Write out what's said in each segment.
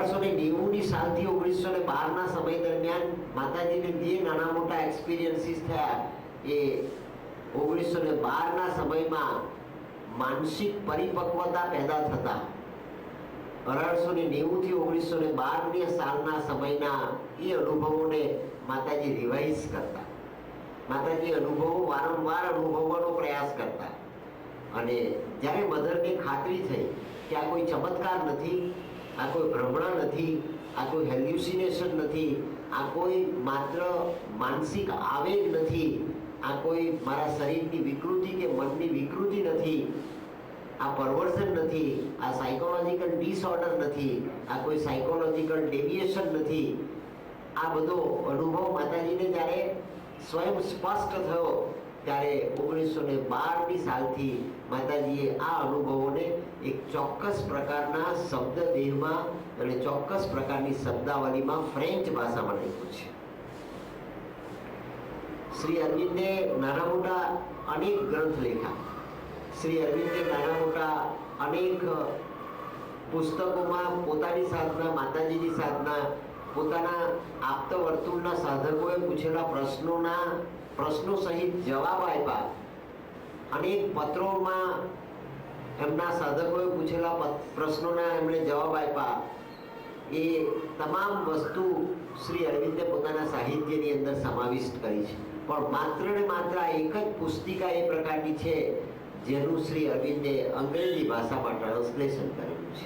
1890 સાલથી 1912 સમય દરમિયાન માતાજીને જે નાના મોટા એક્સપિરિયન્સીસ થયા એ 1912 સમયમાં માનસિક પરિપક્વતા પેદા થતા 1890 થી 1912 સાલના સમયના એ અનુભવોને માતાજી રિવાઇઝ કરતા, માતાજી અનુભવો વારંવાર અનુભવવાનો પ્રયાસ કરતા. અને જ્યારે મધરને ખાતરી થઈ કે આ કોઈ ચમત્કાર નથી, આ કોઈ ભ્રમણા નથી, આ કોઈ હેલ્યુસિનેશન નથી, આ કોઈ માત્ર માનસિક આવેગ નથી, આ કોઈ મારા શરીરની વિકૃતિ કે મનની વિકૃતિ નથી, આ પરવર્ઝન નથી, આ સાયકોલોજીકલ ડિસઓર્ડર નથી, આ કોઈ સાયકોલોજીકલ ડેવિએશન નથી, આ બધો અનુભવ માતાજીને જ્યારે સ્વયં સ્પષ્ટ થયો ત્યારે 1912 સાલથી માતાજીએ આ અનુભવોને એક ચોક્કસ પ્રકારના શબ્દ દેહમાં અને ચોક્કસ પ્રકારની શબ્દાવલીમાં ફ્રેન્ચ ભાષામાં લખ્યું છે. શ્રી અરવિંદે નાના મોટા અનેક ગ્રંથ લખ્યા. શ્રી અરવિંદે નાના મોટા અનેક પુસ્તકોમાં પોતાની સાધના, માતાજીની સાધના, પોતાના આપ્ત વર્તુળના સાધકોએ પૂછેલા પ્રશ્નો સહિત જવાબ આપ્યા. અનેક પત્રોમાં એમના સાધકોએ પૂછેલા પ્રશ્નોના એમણે જવાબ આપ્યા. એ તમામ વસ્તુ શ્રી અરવિંદે પોતાના સાહિત્યની અંદર સમાવિષ્ટ કરી છે. પણ માત્ર ને માત્ર એક જ પુસ્તિકા એ પ્રકારની છે જેનું શ્રી અરવિંદે અંગ્રેજી ભાષામાં ટ્રાન્સલેશન કરેલું છે.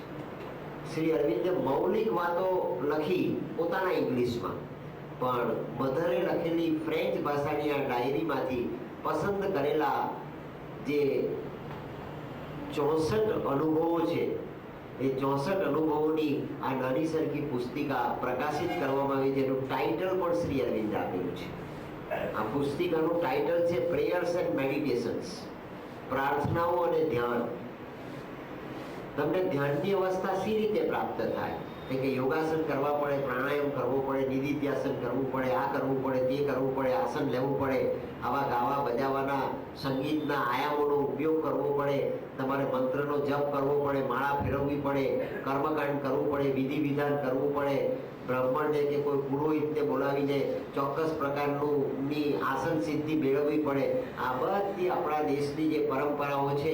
શ્રી અરવિંદે મૌલિક વાતો લખી પોતાના ઇંગ્લિશમાં, પણ મધરે લખેલી ફ્રેન્ચ ભાષાની આ ડાયરીમાંથી પસંદ કરેલા જે 64 અનુભવો છે, એ 64 અનુભવોની આ નાની સરખી પુસ્તિકા પ્રકાશિત કરવામાં આવી, જેનું ટાઇટલ પણ શ્રી અરવિંદે આપેલું છે. આ પુસ્તિકાનું ટાઇટલ છે પ્રેયર્સ એન્ડ મેડિટેશન્સ, પ્રાર્થનાઓ અને ધ્યાન. તમને ધ્યાનની અવસ્થા સી રીતે પ્રાપ્ત થાય? કે યોગાસન કરવા પડે, પ્રાણાયામ કરવો પડે, નિધિધ્યાસન કરવું પડે, આ કરવું પડે, તે કરવું પડે, આસન લેવું પડે, આવા ગાવા બજાવવાના સંગીતના આયામોનો ઉપયોગ કરવો પડે, તમારે મંત્રનો જપ કરવો પડે, માળા ફેરવવી પડે, કર્મકાંડ કરવું પડે, વિધિ વિધાન કરવું પડે, બ્રાહ્મણને કે કોઈ પુરોહિતને બોલાવીને ચોક્કસ પ્રકારની આસન સિદ્ધિ મેળવવી પડે. આ બધી આપણા દેશની જે પરંપરાઓ છે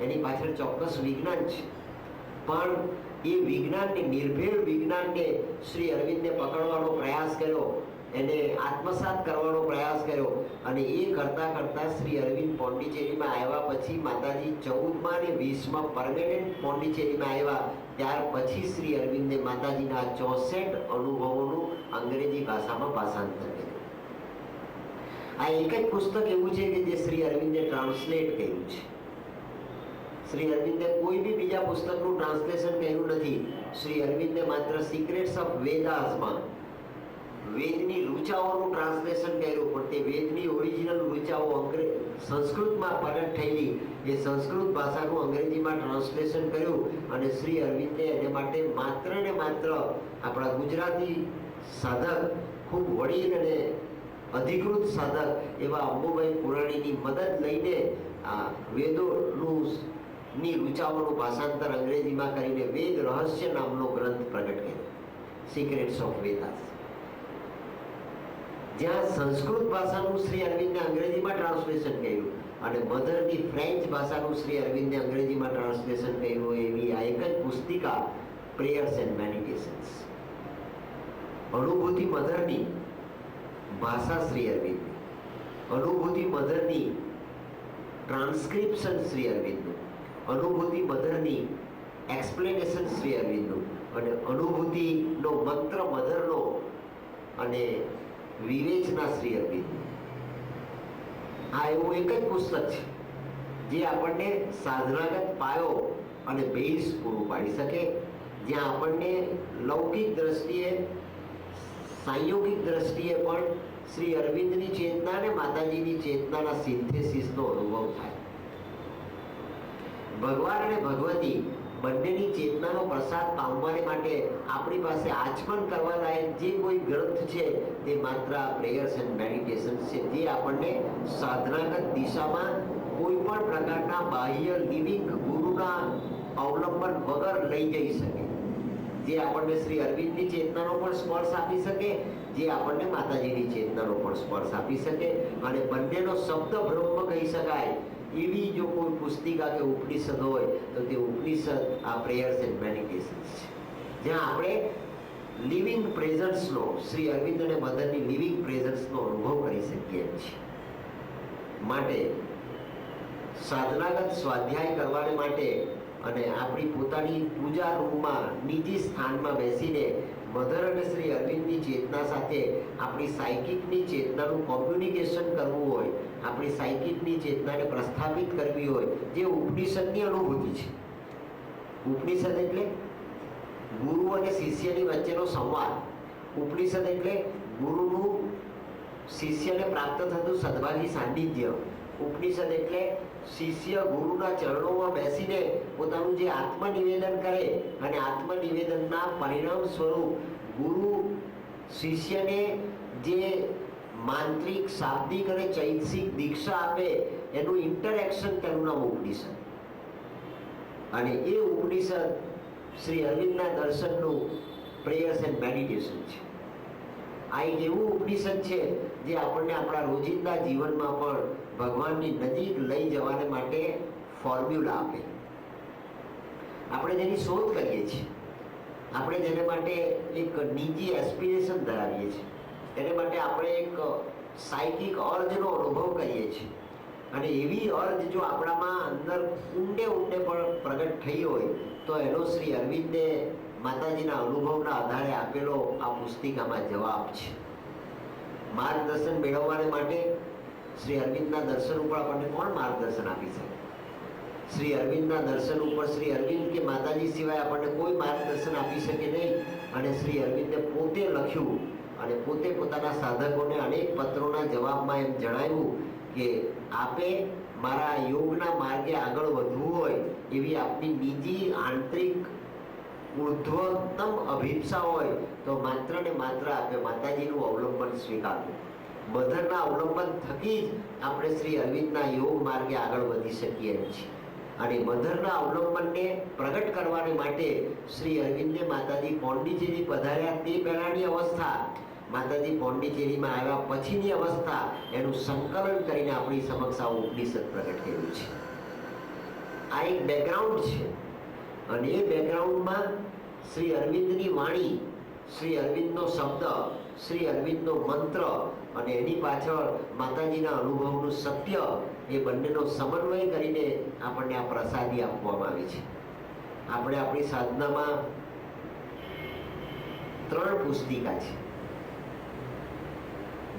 એની પાછળ ચોક્કસ વિજ્ઞાન છે. પણ એ વિજ્ઞાનને, નિર્ભેળ વિજ્ઞાનને શ્રી અરવિંદે પકડવાનો પ્રયાસ કર્યો, એને આત્મસાત કરવાનો પ્રયાસ કર્યો. અને એ કરતાં કરતાં શ્રી અરવિંદ પોંડિચેરીમાં આવ્યા પછી, માતાજી 14મા અને 20મા પરમેનન્ટ પોંડિચેરીમાં આવ્યા, ત્યાર પછી શ્રી અરવિંદે માતાજીના 64 અનુભવોનું અંગ્રેજી ભાષામાં ભાષાંતર કર્યું. આ એક જ પુસ્તક એવું છે કે જે શ્રી અરવિંદે ટ્રાન્સલેટ કર્યું છે. શ્રી અરવિંદે કોઈ બી બીજા પુસ્તકનું ટ્રાન્સલેશન કર્યું નથી. શ્રી અરવિંદે માત્ર સિક્રેટ્સ ઓફ વેદાસમાં વેદની ઋચાઓનું ટ્રાન્સલેશન કર્યું, પણ તે વેદની ઓરિજિનલ ઋચાઓ સંસ્કૃતમાં પરત થયેલી એ સંસ્કૃત ભાષાનું અંગ્રેજીમાં ટ્રાન્સલેશન કર્યું. અને શ્રી અરવિંદે એને માટે માત્ર ને માત્ર આપણા ગુજરાતી સાધક, ખૂબ વડીલ અને અધિકૃત સાધક એવા અંબુભાઈ પુરાણીની મદદ લઈને આ વેદોનું ની ઋચાઓનું ભાષાંતર અંગ્રેજીમાં કરીને વેદ રહસ્ય નામનો ગ્રંથ પ્રગટ કર્યો, સિક્રેટ્સ ઓફ વેદાસ. જ્યાં સંસ્કૃત ભાષાનું શ્રી અરવિંદે અંગ્રેજીમાં ટ્રાન્સલેશન કર્યું અને મધરની ફ્રેન્ચ ભાષાનું શ્રી અરવિંદે અંગ્રેજીમાં ટ્રાન્સલેશન કર્યું, એવી આ એક જ પુસ્તિકા પ્રેયર્સ એન્ડ મેડિટેશન્સ. અનુભૂતિ મધરની ભાષા શ્રી અરવિંદની, અનુભૂતિ મધરની ટ્રાન્સક્રિપ્શન શ્રી અરવિંદનું, અનુભૂતિ મધરની એક્સપ્લેનેશન શ્રી અરવિંદનું, અને અનુભૂતિનો મંત્ર મધરનો અને વિવેચના શ્રી અરવિંદનું. આ એવું એક જ પુસ્તક છે જે આપણને સાધનાગત પાયો અને બેઝ પૂરું પાડી શકે, જ્યાં આપણને લૌકિક દ્રષ્ટિએ, સાંયોગિક દ્રષ્ટિએ પણ શ્રી અરવિંદની ચેતના અને માતાજીની ચેતનાના સિન્થેસિસનો અનુભવ થાય. ભગવાન અને ભગવતી બંનેની ચેતનાનો પ્રસાદ પામવાને માટે આપણી પાસે આચમન કરવા લાયક જે કોઈ ગ્રંથ છે તે માત્ર આ પ્રેયર્સ એન્ડ મેડિટેશન છે, જે આપણને સાધનાગત દિશામાં કોઈ પણ પ્રકારના બાહ્ય લિવિંગ ગુરુના અવલંબન વગર લઈ જઈ શકે. જે આપણને શ્રી અરવિંદની ચેતનાનો પણ સ્પર્શ આપી શકે, જે આપણને માતાજીની ચેતનાનો પણ સ્પર્શ આપી શકે, અને બંનેનો શબ્દ બ્રહ્મ કહી શકાય એવી જો કોઈ પુસ્તિકા કે ઉપનિષદ હોય તો તે ઉપનિષદ આ પ્રેયર્સ એન્ડ મેડિટેશન્સ છે, જ્યાં આપણે લિવિંગ પ્રેઝન્સનો, શ્રી અરવિંદ અને મદરની લિવિંગ પ્રેઝન્સનો અનુભવ કરી શકીએ છીએ. માટે સાધનાગત સ્વાધ્યાય કરવાને માટે અને આપણી પોતાની પૂજા રૂમમાં નિજી સ્થાનમાં બેસીને મધર અને શ્રી અરવિંદની ચેતના સાથે આપણી સાયકિકની ચેતનાનું કોમ્યુનિકેશન કરવું હોય, આપણી સાયકિકની ચેતનાને પ્રસ્થાપિત કરવી હોય, જે ઉપનિષદની અનુભૂતિ છે. ઉપનિષદ એટલે ગુરુ અને શિષ્યની વચ્ચેનો સંવાદ. ઉપનિષદ એટલે ગુરુનું શિષ્યને પ્રાપ્ત થતું સદભાગી સાનિધ્ય. ઉપનિષદ એટલે શિષ્ય ગુરુના ચરણોમાં બેસીને પોતાનું જે આત્મનિવેદન કરે અને આત્મનિવેદનના પરિણામ સ્વરૂપ ગુરુ શિષ્યને જે માંત્રિક, શાબ્દિક અને ચૈતસિક દીક્ષા આપે એનું ઇન્ટરેક્શન, તેનું નામ ઉપનિષદ. અને એ ઉપનિષદ શ્રી અરવિંદના દર્શનનું પ્રેયર્સ એન્ડ મેડિટેશન છે. આ એક એવું ઉપનિષદ છે જે આપણને આપણા રોજિંદા જીવનમાં પણ ભગવાનની નજીક લઈ જવાને માટે ફોર્મ્યુલા આપે. આપણે જેની શોધ કરીએ છીએ, આપણે જેને માટે એક નિજી એસ્પિરેશન ધરાવીએ છીએ, એને માટે આપણે એક સાયકિક અર્જનો અનુભવ કરીએ છીએ, અને એવી અર્જ જો આપણામાં અંદર ઊંડે ઊંડે પણ પ્રગટ થઈ હોય તો એનો શ્રી અરવિંદે માતાજીના અનુભવના આધારે આપેલો આ પુસ્તિકામાં જવાબ છે. માર્ગદર્શન મેળવવાને માટે શ્રી અરવિંદના દર્શન ઉપર આપણને કોણ માર્ગદર્શન આપી શકે? શ્રી અરવિંદના દર્શન ઉપર શ્રી અરવિંદ કે માતાજી સિવાય આપણને કોઈ માર્ગદર્શન આપી શકે નહીં. અને શ્રી અરવિંદે પોતે લખ્યું અને પોતે પોતાના સાધકોને અનેક પત્રોના જવાબમાં એમ જણાવ્યું કે આપે મારા યોગના માર્ગે આગળ વધવું હોય એવી આપની નિજી આંતરિક ઉર્ધ્વતમ અભિપ્સા હોય તો માત્ર ને માત્ર આપણે માતાજીનું અવલંબન સ્વીકારવું. મધરના અવલંબન થકી જ આપણે શ્રી અરવિંદના યોગ માર્ગે આગળ વધી શકીએ એમ છીએ. અને મધરના અવલંબનને પ્રગટ કરવાને માટે શ્રી અરવિંદે માતાજી પોંડિચેરી પધાર્યા તે પહેલાની અવસ્થા, માતાજી પોંડિચેરીમાં આવ્યા પછીની અવસ્થા, એનું સંકલન કરીને આપણી સમક્ષ આ ઉપનિષદ પ્રગટ કર્યું છે. આ એક બેકગ્રાઉન્ડ છે. અને એ બેકગ્રાઉન્ડમાં શ્રી અરવિંદની વાણી, શ્રી અરવિંદનો શબ્દ, શ્રી અરવિંદનો મંત્ર અને એની પાછળ માતાજીના અનુભવનું સત્ય, એ બંનેનો સમન્વય કરીને આપણને આ પ્રસાદી આપવામાં આવી છે. આપણે આપણી સાધનામાં 3 પુસ્તિકા છે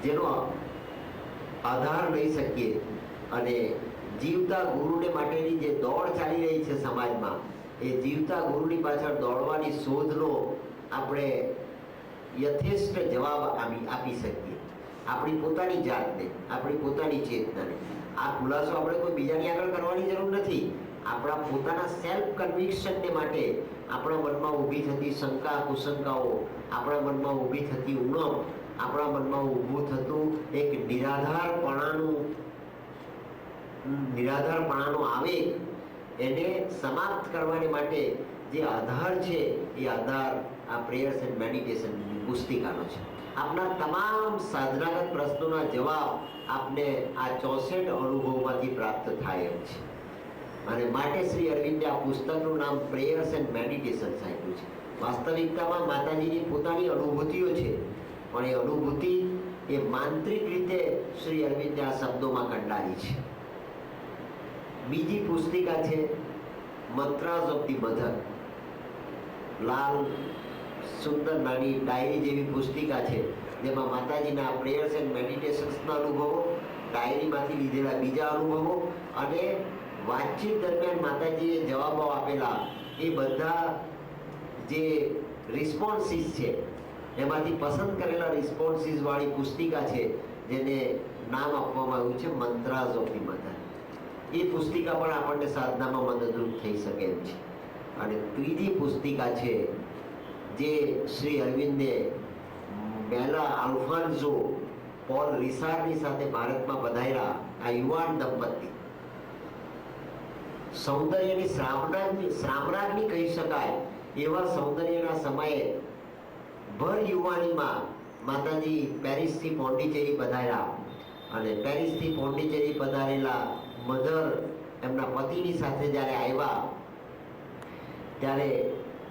જેનો આધાર લઈ શકીએ, અને જીવતા ગુરુને માટેની જે દોડ ચાલી રહી છે સમાજમાં, એ જીવતા ગુરુની પાછળ દોડવાની શોધનો આપણે યથેષ્ટ જવાબ આપી શકીએ. આપણી પોતાની જાતને, આપણી પોતાની ચેતનાને. આ ખુલાસો આપણે કોઈ બીજાની આગળ કરવાની જરૂર નથી. આપણા પોતાના સેલ્ફ કન્વિક્શનને માટે આપણા મનમાં ઊભી થતી શંકા કુશંકાઓ, આપણા મનમાં ઊભી થતી ઉણપ, આપણા મનમાં ઊભું થતું એક નિરાધારપણાનો આવેગ, એને સમાપ્ત કરવાને માટે જે આધાર છે એ આધાર આ પ્રેયર્સ એન્ડ મેડિટેશનની પુસ્તિકાનો છે. આપના તમામ સાધનાગત પ્રશ્નોના જવાબ આપને આ 64 અનુભવમાંથી પ્રાપ્ત થાય એમ છે. અને માટે શ્રી અરવિંદે આ પુસ્તકનું નામ પ્રેયર્સ એન્ડ મેડિટેશન્સ આપ્યું છે. વાસ્તવિકતામાં માતાજીની પોતાની અનુભૂતિઓ છે, પણ એ અનુભૂતિ એ માંત્રિક રીતે શ્રી અરવિંદે આ શબ્દોમાં કંડારી છે. બીજી પુસ્તિકા છે મંત્રાસ ઓફ ધી મધર. લાલ સુંદર નાની ડાયરી જેવી પુસ્તિકા છે, જેમાં માતાજીના પ્રેયર્સ એન્ડ મેડિટેશન્સના અનુભવો, ડાયરીમાંથી લીધેલા બીજા અનુભવો અને વાતચીત દરમિયાન માતાજીએ જવાબો આપેલા એ બધા જે રિસ્પોન્સીસ છે, એમાંથી પસંદ કરેલા રિસ્પોન્સીસ વાળી પુસ્તિકા છે, જેને નામ આપવામાં આવ્યું છે મંત્રાસ ઓફ ધી મધર. એ પુસ્તિકા પણ આપણને સાધનામાં મદદરૂપ થઈ શકે એમ છે. અને ત્રીજી પુસ્તિકા છે જે શ્રી અરવિંદે બેલા આલ્ફોન્સો પોલ રિસાર્ડની સાથે ભારતમાં પધાર્યા આ યુવાન દંપતી, સૌંદર્યની સામ્રાજ્ઞી કહી શકાય એવા સૌંદર્યના સમયે ભર યુવાનીમાં માતાજી પેરિસથી પોંડિચેરી પધાર્યા અને પેરિસથી પોંડિચેરી પધારેલા મધર એમના પતિની સાથે જ્યારે આવ્યા ત્યારે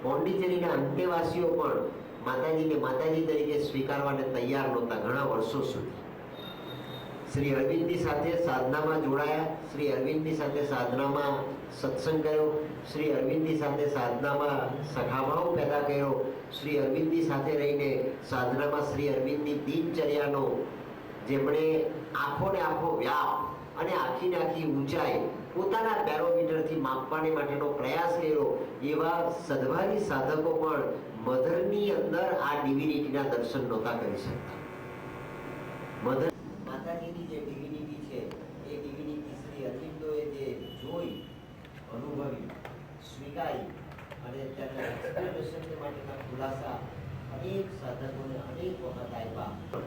પોંડિચેરીના અંતેવાસીઓ પણ માતાજીને માતાજી તરીકે સ્વીકારવાને તૈયાર નહોતા ઘણા વર્ષો સુધી. શ્રી અરવિંદની સાથે સાધનામાં જોડાયા, શ્રી અરવિંદની સાથે સાધનામાં સત્સંગ કર્યો, શ્રી અરવિંદની સાથે સાધનામાં સખાભાવ પેદા કર્યો, શ્રી અરવિંદની સાથે રહીને સાધનામાં શ્રી અરવિંદની દિનચર્યાનો જેમણે આખો ને આખો વ્યાપ અને આખી ને આખી ઊંચાઈ પોતાના બેરોમીટરથી માપવાને માટેનો પ્રયાસ કર્યો, એવા સદભાગી સાધકો પણ મધરની અંદર આ ડિવિનિટીના દર્શન નહોતા કરી શકતા. મધર માતાજીની જે ડિવિનિટી છે એ ડિવિનિટી શ્રી અરવિંદોએ જે જોઈ, અનુભવી, સ્વીકારી અને તેના એક્સપ્લેનેશન માટેના ખુલાસા અનેક સાધકોને અનેક વખત આપ્યા.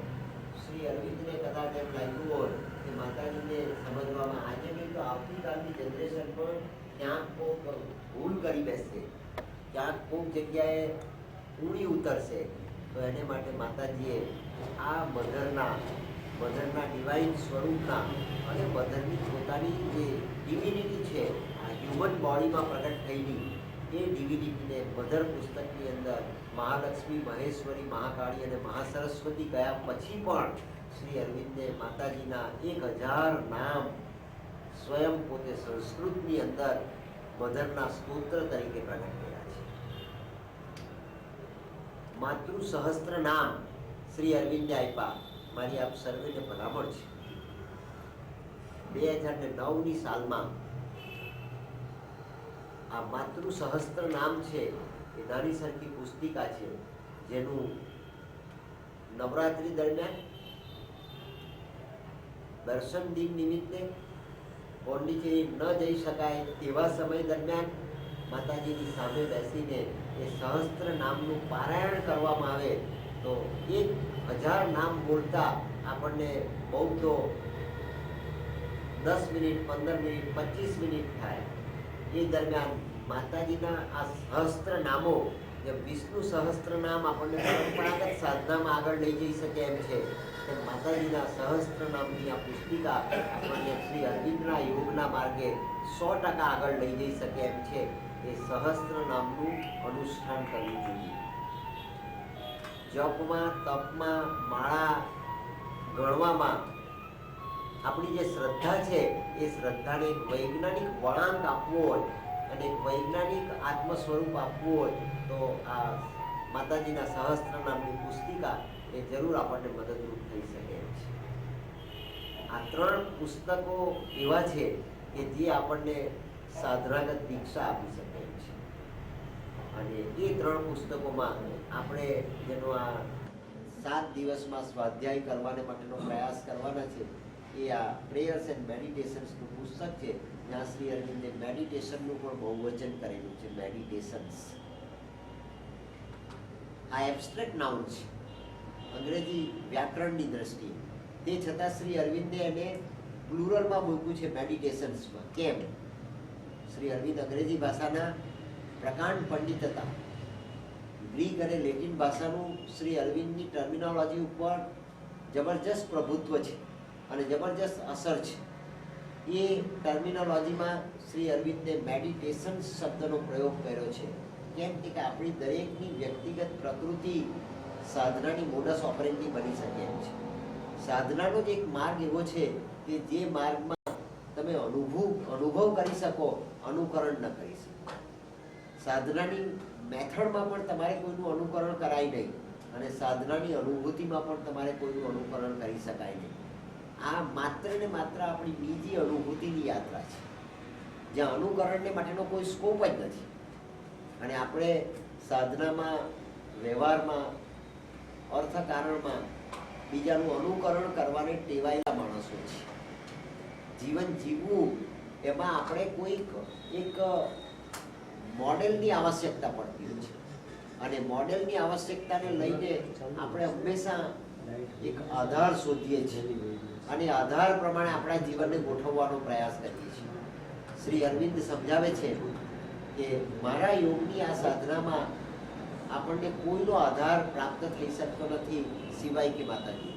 શ્રી અરવિંદને કદાચ એમ લાગ્યું હોય કે માતાજીને સમજવામાં આજે નહીં તો આવતીકાલની જનરેશન પણ ક્યાંક કોક ભૂલ કરી બેસશે, ક્યાંક કોક જગ્યાએ ઊંડી ઉતરશે, તો એને માટે માતાજીએ આ મધરના ડિવાઇન સ્વરૂપના અને મધરની પોતાની જે ડિવિનિટી છે આ હ્યુમન બોડીમાં પ્રગટ થયેલી એ ડિવિનિટીને મધર પુસ્તકની અંદર મહાલક્ષ્મી, મહેશ્વરી, મહાકાળી અને મહાસરસ્વતી ગયા પછી પણ શ્રી અરવિંદે માતાજીના 1000 નામ સ્વયં પોતે સંસ્કૃતની અંદર મધરના સ્તોત્ર તરીકે પ્રગટ કર્યા છે. માતૃ સહસ્ત્ર નામ શ્રી અરવિંદે આપ્યા. મારી આપ સર્વેને ભલામણ છે 2009ની સાલમાં આ માતૃ સહસ્ત્ર નામ છે એ નાની સરખી પુસ્તિકા છે જેનું નવરાત્રી દરમિયાન દર્શન દિન નિમિત્તે પોંડિચેરી ન જઈ શકાય તેવા સમય દરમિયાન માતાજીની સામે બેસીને એ સહસ્ત્ર નામનું પારાયણ કરવામાં આવે તો 1000 નામ બોલતા આપણને બહુ તો 10 મિનિટ, 15 મિનિટ, 25 મિનિટ થાય. એ દરમિયાન માતાજીના આ સહસ્ત્ર નામો, જે વિષ્ણુ સહસ્ત્ર નામ આપણને પરંપરાગત સાધનામાં આગળ લઈ જઈ શકે એમ છે, તેમ માતાજીના સહસ્ત્ર નામની આ પુસ્તિકા આપણને શ્રી અરવિંદના યોગના માર્ગે 100% આગળ લઈ જઈ શકે એમ છે. એ સહસ્ત્ર નામનું અનુષ્ઠાન કરવું જોઈએ. જપમાં, તપમાં, માળા ગણવામાં આપણી જે શ્રદ્ધા છે એ શ્રદ્ધાને એક વૈજ્ઞાનિક વળાંક આપવો હોય અને એક વૈજ્ઞાનિક આત્મ સ્વરૂપ આપવું હોય તો આ માતાજીના સહસ્ત્ર નામની પુસ્તિકા એ જરૂર આપણને મદદરૂપ થઈ શકે એમ છે. આ 3 પુસ્તકો એવા છે કે જે આપણને સાધનાગત દીક્ષા આપી શકે એમ છે. અને એ 3 પુસ્તકોમાં આપણે જેનો આ 7 દિવસમાં સ્વાધ્યાય કરવાને માટેનો પ્રયાસ કરવાના છે એ આ પ્રેયર્સ એન્ડ મેડિટેશન્સનું પુસ્તક છે, જ્યાં શ્રી અરવિંદે મેડિટેશનનું પણ બહુવચન કરેલું છે. મેડિટેશન્સ આ એબ્સ્ટ્રેક્ટ નાઉન છે અંગ્રેજી વ્યાકરણની દ્રષ્ટિએ, તે છતાં શ્રી અરવિંદે એને પ્લુરલમાં મૂક્યું છે મેડિટેશન્સમાં. કેમ? શ્રી અરવિંદ અંગ્રેજી ભાષાના પ્રકાંડ પંડિત હતા. ગ્રીક અને લેટિન ભાષાનું શ્રી અરવિંદની ટર્મિનોલોજી ઉપર જબરજસ્ત પ્રભુત્વ છે અને જબરજસ્ત અસર છે. એ ટર્મિનોલોજીમાં શ્રી અરવિંદે મેડિટેશન શબ્દનો પ્રયોગ કર્યો છે. કેમ કે આપણી દરેકની વ્યક્તિગત પ્રકૃતિ સાધનાની મોડસ ઓપરેન્ડી બની શકે એમ છે. સાધનાનો જ એક માર્ગ એવો છે કે જે માર્ગમાં તમે અનુભવ કરી શકો, અનુકરણ ન કરી શકો. સાધનાની મેથડમાં પણ તમારે કોઈનું અનુકરણ કરાય નહીં અને સાધનાની અનુભૂતિમાં પણ તમારે કોઈનું અનુકરણ કરી શકાય નહીં. આ માત્ર ને માત્ર આપણી બીજી અનુભૂતિની યાત્રા છે, જ્યાં અનુકરણને માટેનો કોઈ સ્કોપ જ નથી. અને આપણે સાધનામાં, વ્યવહારમાં, અર્થકારણમાં બીજાનું અનુકરણ કરવાને ટેવાયેલા માણસો છે. જીવન જીવવું એમાં આપણે કોઈક એક મોડેલની આવશ્યકતા પડતી હોય છે અને મોડેલની આવશ્યકતાને લઈને આપણે હંમેશા એક આધાર શોધીએ છીએ અને આધાર પ્રમાણે આપણા જીવનને ગોઠવવાનો પ્રયાસ કરીએ છીએ. શ્રી અરવિંદ સમજાવે છે કે મારા યોગની આ સાધનામાં આપણને કોઈનો આધાર પ્રાપ્ત થઈ શકતો નથી સિવાય કે માતાજી.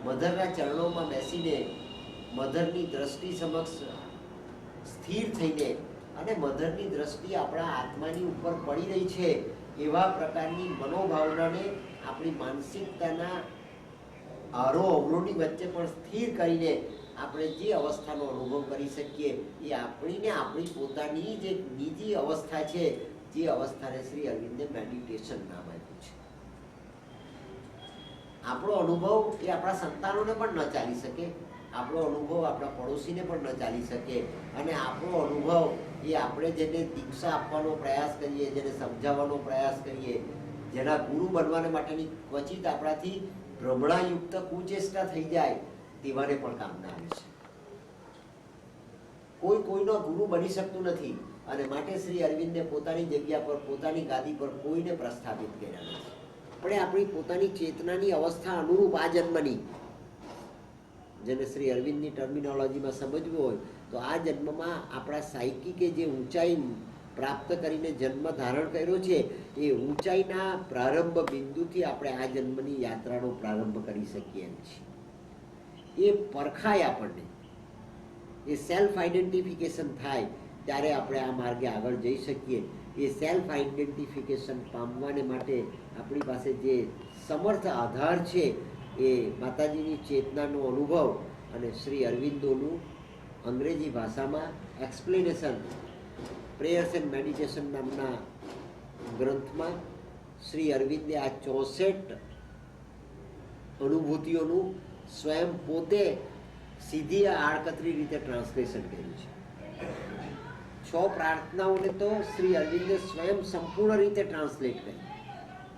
મધરના ચરણોમાં બેસીને મધરની દ્રષ્ટિ સમક્ષ સ્થિર થઈને અને મધરની દ્રષ્ટિ આપણા આત્માની ઉપર પડી રહી છે એવા પ્રકારની મનોભાવનાને આપણી માનસિકતાના અવરોહની વચ્ચે પણ સ્થિર કરીને આપણે જે અવસ્થાનો અનુભવ કરી શકીએ એ આપણી પોતાની જે નીજી અવસ્થા છે, જે અવસ્થાને શ્રી અરવિંદે મેડિટેશન નામ આપ્યું છે. આપણો અનુભવ એ આપણા સંતાનોને પણ ન ચાલી શકે, આપણો અનુભવ આપણા પડોશીને પણ ન ચાલી શકે, અને આપણો અનુભવ એ આપણે જેને દીક્ષા આપવાનો પ્રયાસ કરીએ, જેને સમજાવવાનો પ્રયાસ કરીએ, જેના ગુરુ બનવાને માટેની ક્વચિત આપણાથી ભ્રમણાયુક્ત કુચેષ્ટા થઈ જાય તેવાને પણ કામ ના આવે છે. કોઈ કોઈનો ગુરુ બની શકતું નથી, અને માટે શ્રી અરવિંદે પોતાની જગ્યા પર, પોતાની ગાદી પર કોઈને પ્રસ્થાપિત કર્યા નથી. આપણે આપણી પોતાની ચેતનાની અવસ્થા અનુરૂપ આ જન્મની, જેને શ્રી અરવિંદની ટર્મિનોલોજીમાં સમજવું હોય તો આ જન્મમાં આપણા સાયકિકે જે ઊંચાઈ પ્રાપ્ત કરીને જન્મ ધારણ કર્યો છે એ ઊંચાઈના પ્રારંભ બિંદુથી આપણે આ જન્મની યાત્રાનો પ્રારંભ કરી શકીએ એમ છીએ. એ પરખાય આપણને, એ સેલ્ફ આઈડેન્ટિફિકેશન થાય ત્યારે આપણે આ માર્ગે આગળ જઈ શકીએ. એ સેલ્ફ આઈડેન્ટિફિકેશન પામવાને માટે આપણી પાસે જે સમર્થ આધાર છે એ માતાજીની ચેતનાનો અનુભવ અને શ્રી અરવિંદોનું અંગ્રેજી ભાષામાં એક્સપ્લેનેશન પ્રેયર્સ એન્ડ મેડિટેશન નામના ગ્રંથમાં શ્રી અરવિંદે આ 64 અનુભૂતિઓનું સ્વયં પોતે સીધી આડકતરી રીતે ટ્રાન્સલેશન કર્યું છે. 6 પ્રાર્થનાઓને તો શ્રી અરવિંદે સ્વયં સંપૂર્ણ રીતે ટ્રાન્સલેટ કરી.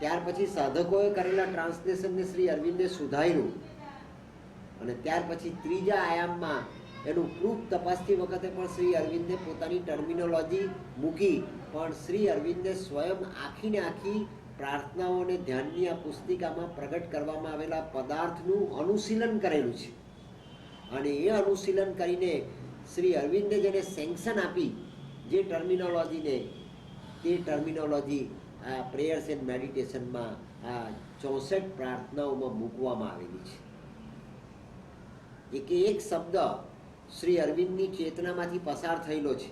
ત્યાર પછી સાધકોએ કરેલા ટ્રાન્સલેશનને શ્રી અરવિંદે સુધાર્યું, અને ત્યાર પછી ત્રીજા આયામમાં એનું પ્રૂફ તપાસતી વખતે પણ શ્રી અરવિંદે પોતાની ટર્મિનોલોજી મૂકી, પણ શ્રી અરવિંદે સ્વયં આખીને આખી પ્રાર્થનાઓ અને ધ્યાનની આ પુસ્તિકામાં પ્રગટ કરવામાં આવેલા પદાર્થનું અનુશીલન કરેલું છે. અને એ અનુશીલન કરીને શ્રી અરવિંદે જેને સેન્કશન આપી જે ટર્મિનોલોજીને, તે ટર્મિનોલોજી આ પ્રેયર્સ એન્ડ મેડિટેશનમાં આ 64 પ્રાર્થનાઓમાં મૂકવામાં આવેલી છે. એક શબ્દ શ્રી અરવિંદની ચેતનામાંથી પસાર થયેલો છે.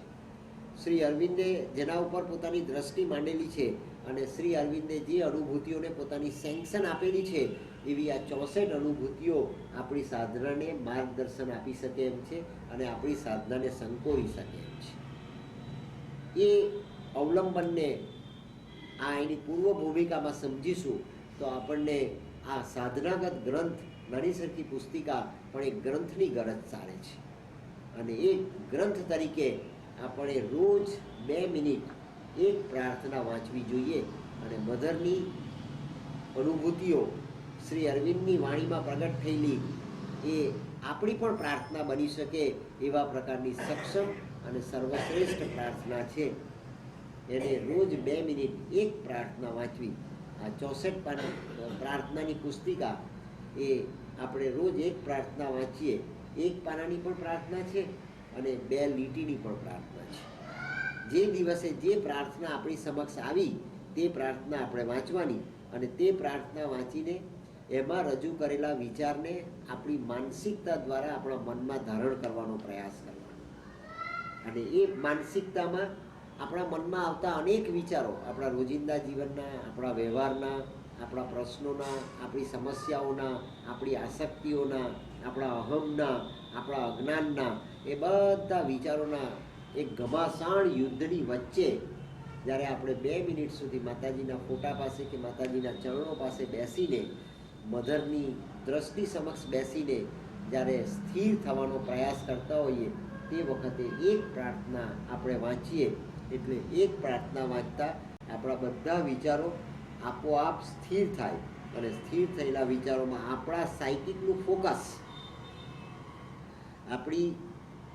શ્રી અરવિંદે જેના ઉપર પોતાની દ્રષ્ટિ માંડેલી છે અને શ્રી અરવિંદે જે અનુભૂતિઓને પોતાની સેન્કશન આપેલી છે એવી આ 64 અનુભૂતિઓ આપણી સાધનાને માર્ગદર્શન આપી શકે એમ છે અને આપણી સાધનાને સંકોરી શકે એમ છે. એ અવલંબનને આ એની પૂર્વ ભૂમિકામાં સમજીશું તો આપણને આ સાધનાગત ગ્રંથ નાની સરખી પુસ્તિકા પણ એક ગ્રંથની ગરજ ચાલે છે. અને એક ગ્રંથ તરીકે આપણે રોજ 2 મિનિટ એક પ્રાર્થના વાંચવી જોઈએ, અને મધરની અનુભૂતિઓ શ્રી અરવિંદની વાણીમાં પ્રગટ થયેલી એ આપણી પણ પ્રાર્થના બની શકે એવા પ્રકારની સક્ષમ અને સર્વશ્રેષ્ઠ પ્રાર્થના છે. એને રોજ 2 મિનિટ એક પ્રાર્થના વાંચવી. આ 64 પ્રાર્થનાની પુસ્તિકા એ આપણે રોજ એક પ્રાર્થના વાંચીએ. એક પાનાની પણ પ્રાર્થના છે અને 2 લીટીની પણ પ્રાર્થના છે. જે દિવસે જે પ્રાર્થના આપણી સમક્ષ આવી તે પ્રાર્થના આપણે વાંચવાની, અને તે પ્રાર્થના વાંચીને એમાં રજૂ કરેલા વિચારને આપણી માનસિકતા દ્વારા આપણા મનમાં ધારણ કરવાનો પ્રયાસ કરવાનો. અને એ માનસિકતામાં આપણા મનમાં આવતા અનેક વિચારો, આપણા રોજિંદા જીવનના, આપણા વ્યવહારના, આપણા પ્રશ્નોના, આપણી સમસ્યાઓના, આપણી આસક્તિઓના, આપણા અહમના, આપણા અજ્ઞાનના, એ બધા વિચારોના એક ઘમાસાણ યુદ્ધની વચ્ચે જ્યારે આપણે 2 મિનિટ સુધી માતાજીના ફોટા પાસે કે માતાજીના ચરણો પાસે બેસીને, મધરની દ્રષ્ટિ સમક્ષ બેસીને જ્યારે સ્થિર થવાનો પ્રયાસ કરતા હોઈએ તે વખતે એક પ્રાર્થના આપણે વાંચીએ, એટલે એક પ્રાર્થના વાંચતા આપણા બધા વિચારો આપોઆપ સ્થિર થાય, અને સ્થિર થયેલા વિચારોમાં આપણા સાયકિકનું ફોકસ, આપણી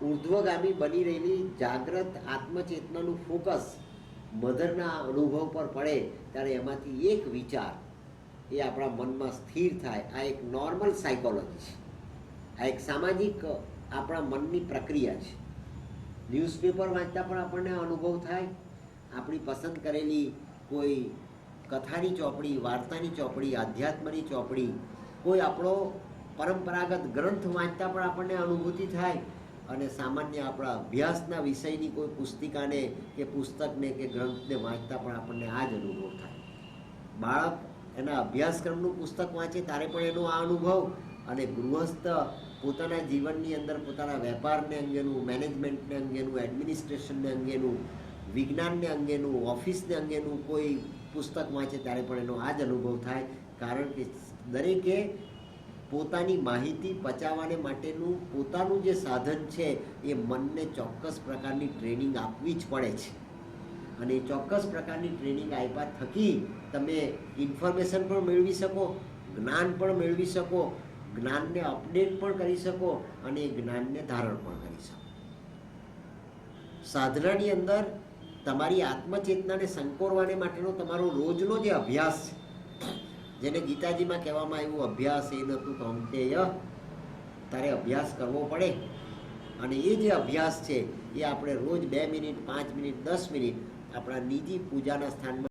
ઉર્ધ્વગામી બની રહેલી જાગ્રત આત્મચેતનાનું ફોકસ મધરના અનુભવ પર પડે ત્યારે એમાંથી એક વિચાર એ આપણા મનમાં સ્થિર થાય. આ એક નોર્મલ સાયકોલોજી છે, આ એક સામાજિક આપણા મનની પ્રક્રિયા છે. ન્યૂઝપેપર વાંચતા પણ આપણને અનુભવ થાય. આપણી પસંદ કરેલી કોઈ કથાની ચોપડી, વાર્તાની ચોપડી, આધ્યાત્મની ચોપડી, કોઈ આપણો પરંપરાગત ગ્રંથ વાંચતા પણ આપણને અનુભૂતિ થાય. અને સામાન્ય આપણા અભ્યાસના વિષયની કોઈ પુસ્તિકાને કે પુસ્તકને કે ગ્રંથને વાંચતા પણ આપણને આ જ અનુભવ થાય. બાળક એના અભ્યાસક્રમનું પુસ્તક વાંચે ત્યારે પણ એનો આ અનુભવ, અને ગૃહસ્થ પોતાના જીવનની અંદર પોતાના વેપારને અંગેનું, મેનેજમેન્ટને અંગેનું, એડમિનિસ્ટ્રેશનને અંગેનું, વિજ્ઞાનને અંગેનું, ઓફિસને અંગેનું કોઈ પુસ્તક વાંચે ત્યારે પણ એનો આ જ અનુભવ થાય. કારણ કે દરેકે પોતાની માહિતી પચાવવાને માટેનું પોતાનું જે સાધન છે એ મનને ચોક્કસ પ્રકારની ટ્રેનિંગ આપવી જ પડે છે. અને એ ચોક્કસ પ્રકારની ટ્રેનિંગ આપ્યા થકી તમે ઇન્ફોર્મેશન પણ મેળવી શકો, જ્ઞાન પણ મેળવી શકો, જ્ઞાનને અપડેટ પણ કરી શકો અને એ જ્ઞાનને ધારણ પણ કરી શકો. સાધનાની અંદર તમારી આત્મચેતનાને સંકોરવાને માટેનો તમારો રોજનો જે અભ્યાસ છે, જેને ગીતાજીમાં કહેવામાં આવ્યું અભ્યાસ એ નતું કૌંતેય, તારે અભ્યાસ કરવો પડે. અને એ જે અભ્યાસ છે એ આપણે રોજ 2 મિનિટ, 5 મિનિટ, 10 મિનિટ આપણા નિજી પૂજાના સ્થાનમાં